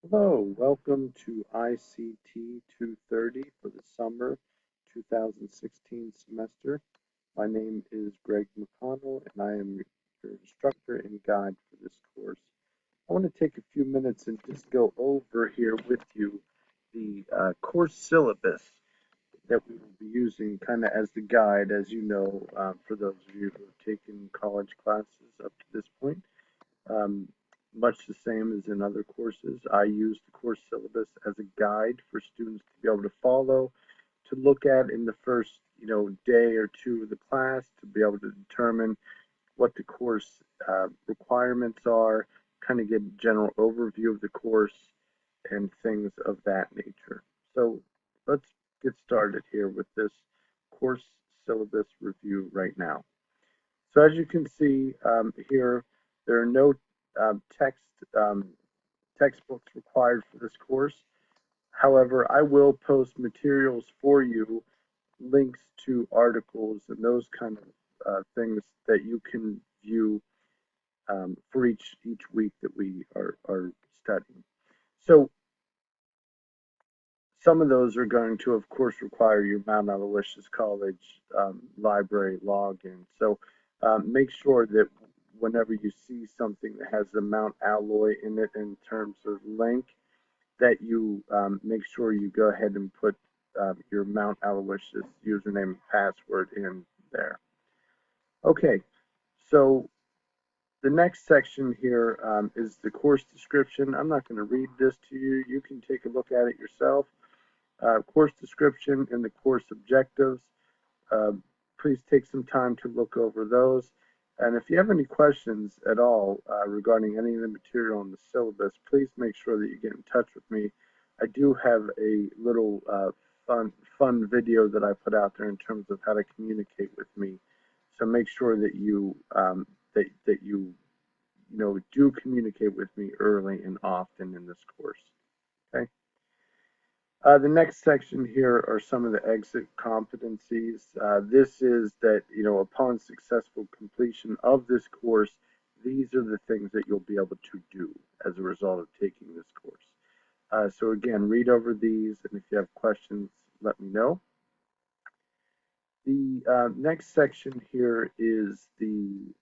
Hello, welcome to ICT230 for the summer 2016 semester. My name is Greg McConnell and I am your instructor and guide for this course. I want to take a few minutes and just go over here with you the course syllabus that we will be using kind of as the guide, as you know, for those of you who have taken college classes up to this point. Um, Much the same as in other courses, I use the course syllabus as a guide for students to be able to follow, to look at in the first, day or two of the class, to be able to determine what the course requirements are, kind of get a general overview of the course and things of that nature. So let's get started here with this course syllabus review right now. So as you can see here, there are no text textbooks required for this course. However, I will post materials for you, links to articles and those kind of things that you can view for each week that we are studying. So some of those are going to, of course, require your Mount Aloysius College library login. So make sure that whenever you see something that has the Mount Alloy in it in terms of link, that you make sure you go ahead and put your Mount Aloysius username and password in there. Okay, so the next section here is the course description. I'm not going to read this to you. You can take a look at it yourself. Course description and the course objectives. Uh, please take some time to look over those. And if you have any questions at all regarding any of the material in the syllabus, please make sure that you get in touch with me. I do have a little fun video that I put out there in terms of how to communicate with me. So make sure that you that you do communicate with me early and often in this course. Okay. The next section here are some of the exit competencies. This is that, upon successful completion of this course, these are the things that you'll be able to do as a result of taking this course. So again, read over these, and if you have questions, let me know. The next section here is the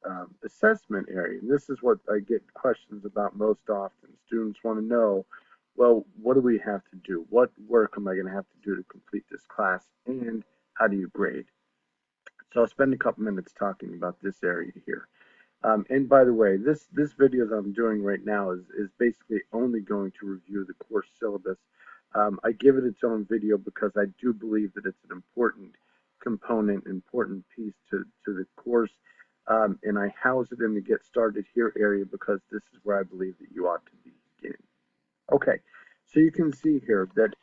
assessment area, and this is what I get questions about most often. Students want to know, well, what do we have to do? What work am I going to have to do to complete this class, and how do you grade? So I'll spend a couple minutes talking about this area here. And by the way, this video that I'm doing right now is basically only going to review the course syllabus. I give it its own video because I do believe that it's an important component, important piece to the course. And I house it in the Get Started Here area because this is where I believe that you ought to begin. Okay, so you can see here that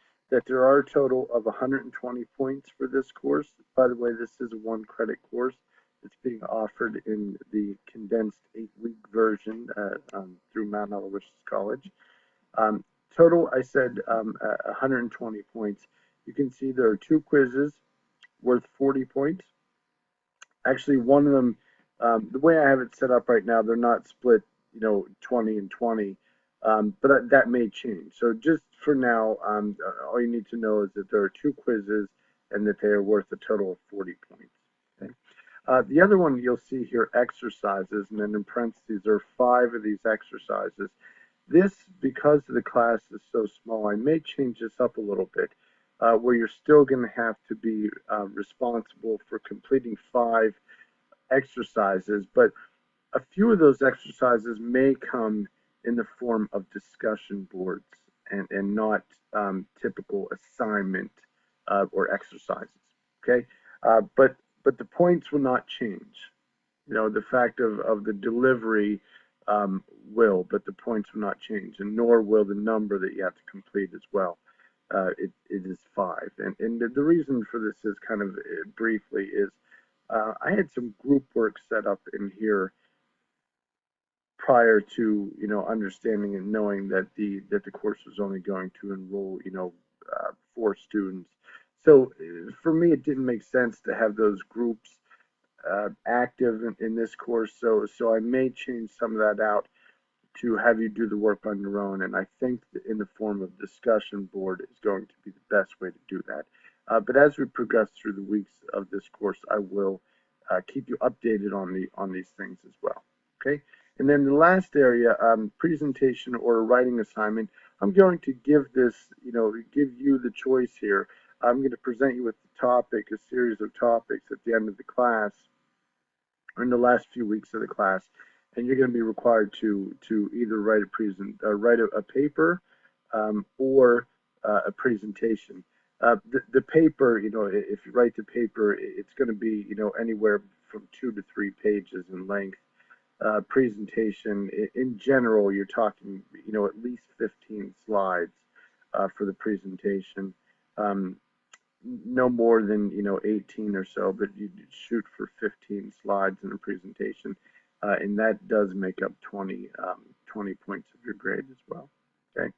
there are a total of 120 points for this course. By the way, this is a 1 credit course. It's being offered in the condensed 8-week version through Mount Aloysius College. Total, I said 120 points. You can see there are 2 quizzes worth 40 points. Actually, one of them, the way I have it set up right now, they're not split, 20 and 20, but that may change. So just for now, all you need to know is that there are 2 quizzes and that they are worth a total of 40 points. Okay. The other one you'll see here, exercises, and then in parentheses, there are 5 of these exercises. This, because the class is so small, I may change this up a little bit, where you're still going to have to be responsible for completing 5 exercises, but a few of those exercises may come in the form of discussion boards and not typical assignment or exercises. Okay, but the points will not change. The fact of the delivery will, but the points will not change, and nor will the number that you have to complete as well. It is 5, and the reason for this is kind of briefly is I had some group work set up in here prior to understanding and knowing that the course was only going to enroll 4 students. So for me, it didn't make sense to have those groups active in this course. So I may change some of that out. to have you do the work on your own, and I think that in the form of discussion board is going to be the best way to do that. But as we progress through the weeks of this course, I will keep you updated on these things as well. Okay, and then the last area, presentation or writing assignment. I'm going to give this, give you the choice here. I'm going to present you with the topic, a series of topics at the end of the class, or in the last few weeks of the class, and you're going to be required to either write a paper or a presentation. The paper, if you write the paper, it's going to be, anywhere from 2 to 3 pages in length. Presentation, in general, you're talking, at least 15 slides for the presentation. No more than 18 or so, but you shoot for 15 slides in a presentation, and that does make up 20 points of your grade as well. Okay.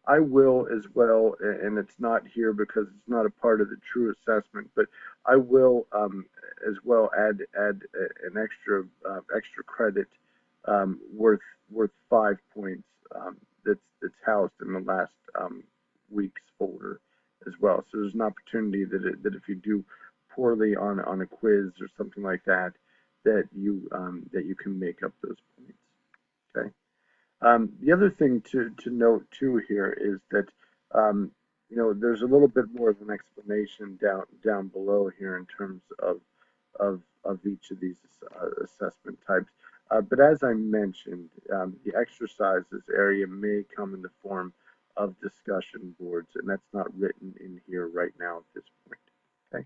I will as well, and it's not here because it's not a part of the true assessment, but I will as well add an extra credit worth 5 points that's housed in the last week's folder as well. So there's an opportunity that if you do poorly on a quiz or something like that, that you can make up those points. Okay. The other thing to note too here is that there's a little bit more of an explanation down below here in terms of each of these assessment types. But as I mentioned, the exercises area may come in the form of discussion boards, and that's not written in here right now at this point. Okay.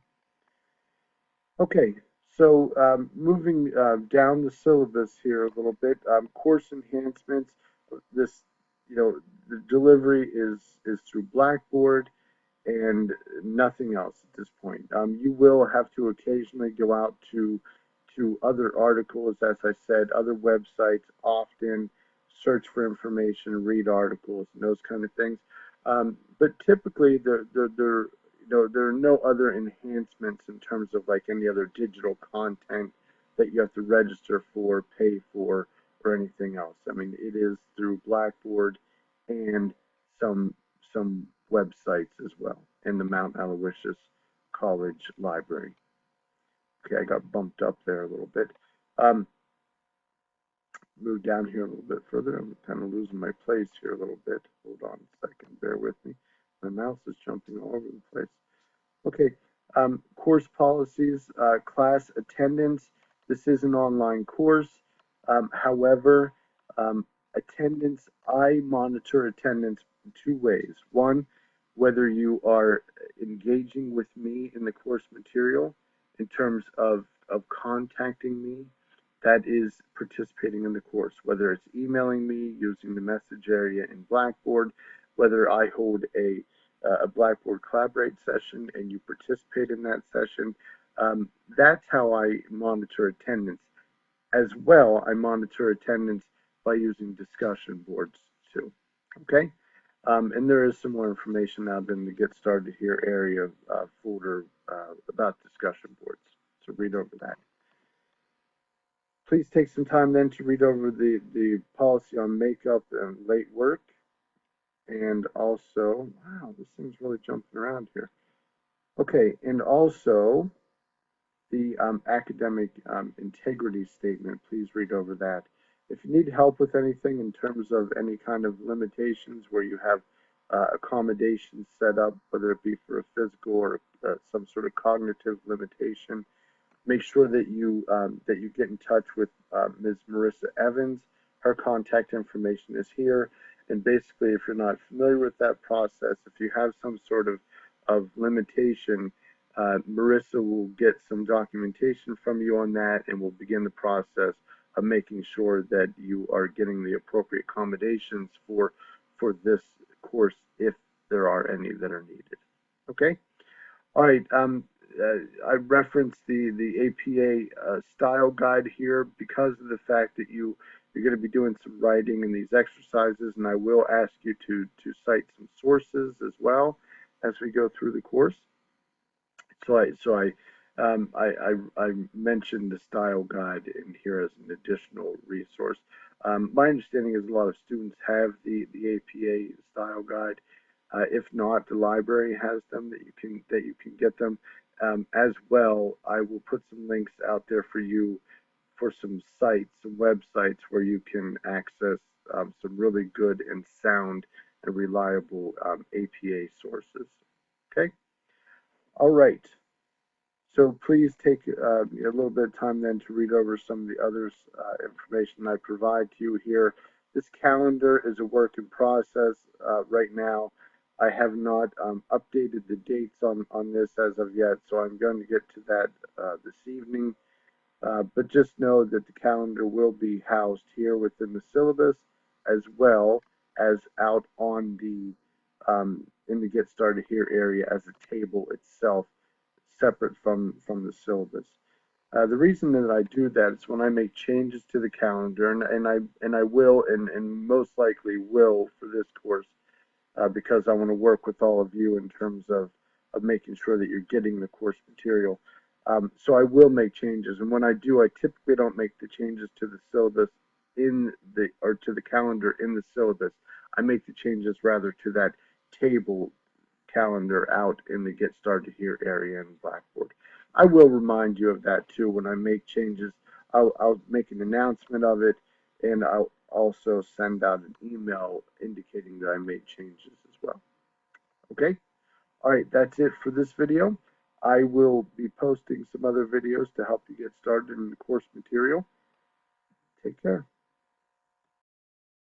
Okay, so moving down the syllabus here a little bit, course enhancements. This, the delivery is through Blackboard and nothing else at this point. You will have to occasionally go out to other articles, as I said, other websites, often search for information, read articles, and those kind of things. But typically, there are no other enhancements in terms of like any other digital content that you have to register for, pay for, or anything else. I mean, it is through Blackboard and some websites as well, and the Mount Aloysius College Library. Okay, I got bumped up there a little bit. Move down here a little bit further. I'm kind of losing my place here a little bit. Hold on a second, bear with me. My mouse is jumping all over the place. Okay, course policies, class attendance. This is an online course. However, attendance, I monitor attendance in 2 ways. One, whether you are engaging with me in the course material in terms of contacting me, that is participating in the course, whether it's emailing me using the message area in Blackboard, whether I hold a Blackboard Collaborate session and you participate in that session. That's how I monitor attendance. As well, I monitor attendance by using discussion boards too. Okay, and there is some more information now in the Get Started Here area folder about discussion boards, so read over that. Please take some time then to read over the policy on makeup and late work. And also, wow, this thing's really jumping around here. Okay, and also the academic integrity statement, please read over that. If you need help with anything in terms of any kind of limitations where you have accommodations set up, whether it be for a physical or some sort of cognitive limitation, make sure that you get in touch with Ms. Marissa Evans. Her contact information is here. And basically, if you're not familiar with that process, if you have some sort of limitation, Marissa will get some documentation from you on that, and we'll begin the process of making sure that you are getting the appropriate accommodations for this course, if there are any that are needed. Okay. All right. I referenced the APA style guide here because of the fact that you're going to be doing some writing in these exercises, and I will ask you to cite some sources as well as we go through the course. So I mentioned the style guide in here as an additional resource. My understanding is a lot of students have the APA style guide. If not, the library has them that you can get them. As well, I will put some links out there for you for some sites, some websites where you can access some really good and sound and reliable APA sources. Okay, all right. So please take a little bit of time then to read over some of the other information I provide to you here. This calendar is a work in process right now. I have not updated the dates on this as of yet, so I'm going to get to that this evening. But just know that the calendar will be housed here within the syllabus as well as out on the in the Get Started Here area as a table itself, separate from the syllabus. The reason that I do that is when I make changes to the calendar, and I will and most likely will for this course, because I want to work with all of you in terms of making sure that you're getting the course material. So I will make changes, and when I do, I typically don't make the changes to the syllabus or to the calendar in the syllabus. I make the changes rather to that table calendar out in the Get Started Here area in Blackboard. I will remind you of that too when I make changes. I'll make an announcement of it, and I'll also send out an email indicating that I made changes as well. Okay? All right, that's it for this video. I will be posting some other videos to help you get started in the course material. Take care.